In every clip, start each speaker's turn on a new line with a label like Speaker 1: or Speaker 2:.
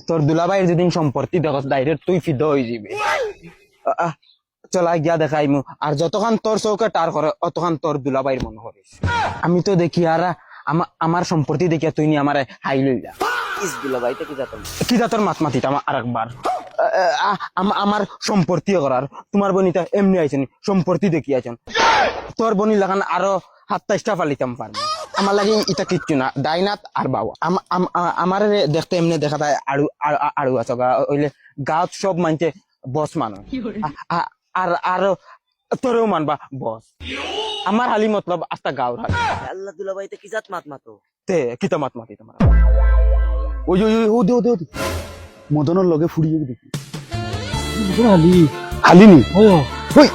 Speaker 1: তোর দুলাভাইয়ের যেদিন সম্পত্তি দেখো ডাইরেক্ট তুই ফিদ হয়ে যাবি। চল গিয়া দেখাইমু, আর যতক্ষণ তোর চৌকে টার করে অতক্ষণ তোর দুলাভাইয়ের মনে করিস। আমি তো দেখি আর আমার সম্পত্তি দেখিয়া তুই নি আমার হাই লইলা
Speaker 2: দুলাভাইটা
Speaker 1: কি জাতর মাত মাতিতাম আর একবার। আমার সম্পত্তি করার তোমার বনিতা এমনি আইছেন সম্পত্তি দেখি আছেন, তোর বনি লাগান আরো 27টা ফালিতাম পারবো। আমার লাগে এটা কিচ্ছু না, ডাইনাত আর বাবা আমার দেখতে এমনি দেখা যায় আড়ু আছো ওইলে গাঁত সব মানছে বস মানুষ, আর তোরেও মানবা বস। আমার হালি মতলব আস্তা গাঁর হালি।
Speaker 2: আল্লাহ দুলাভাইতে কি জাত মাত মাতো
Speaker 1: তে কিতা মাত মাতি তোমার
Speaker 3: ওই ও দে মদনের লগে ফুড়িয়ে দেখি হালি হালিনি ওই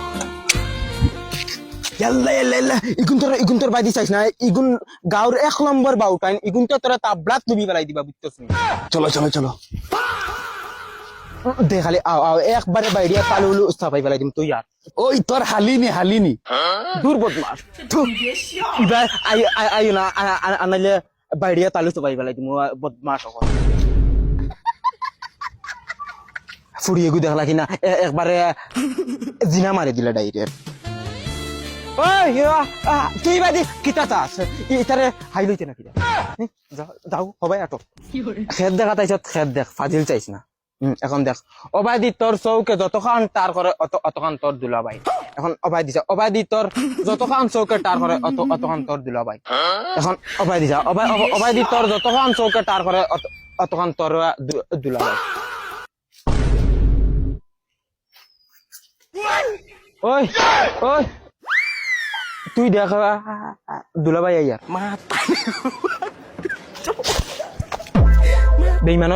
Speaker 1: ইগুন তোর বাইদি চাইছ না, ইগুন গাঁর 1 নম্বর বাউটাইন, ইগুন তো তোরা তাবলাত লুবি বেলাই দিবা বুঝতেছ না।
Speaker 3: চলো
Speaker 1: দেখালি আও একবারে বাইরিয়া তালুলু উস্তাপাই বেলাই দিম তুই আর
Speaker 3: ওই তোর হালিনি
Speaker 1: দূর বদমাস। এবার আইও না আনাইলে বাইরিয়া তালু তো পাই বেলাই দিম বদমাস। ফুড়িয়ে গু দেখলা কিনা একবারে জিনা মারি দিলে ডাইরেক্ট। তুই বাদি কিতা চাস ইতারে হাই লইতে না কিনা যাও হবাই আটো খেত দেখা তাইছ খেত দেখ ফাজিল চাইছ না। এখন দেখ অবাদি তোর চৌকে যতক্ষণ টার করে অতক্ষণ তোর দুলাভাই। এখন অবাই দিছা অবাদি তোর যতক্ষণ চৌকে টার করে অতক্ষণ তোর দুলাভাই। এখন অবাই দিছা অবাদি তোর যতক্ষণ চৌকে টার করে অতক্ষণ তোর দুলাভাই। ওই ওই তুই দেখ দুলাভাই আইয়ার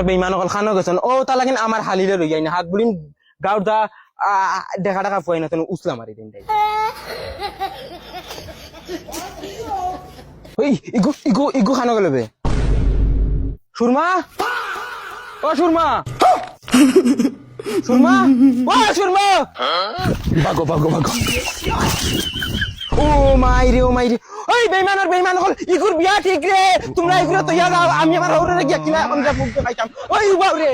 Speaker 1: বেইমান অকল খানো গেছেন ও তা লাগিন আমার হালিলে রই যাই না হাত বুলিম গাঁর দা দেখা টাকা ফুয়াই না তেন উসলা মারি দিন। ওই ইগু খানো গেল বে সুরমা ও সুরমা
Speaker 3: ভাগো
Speaker 1: ও মাইরে ওই বেইমান হল ইগুর বিয়া ঠিক রে তোমরা ইগুর তো ইয়া আমি আমার হৌরে গিয়া কিনা আমরা মুখ দেখাইতাম ওই বাউরে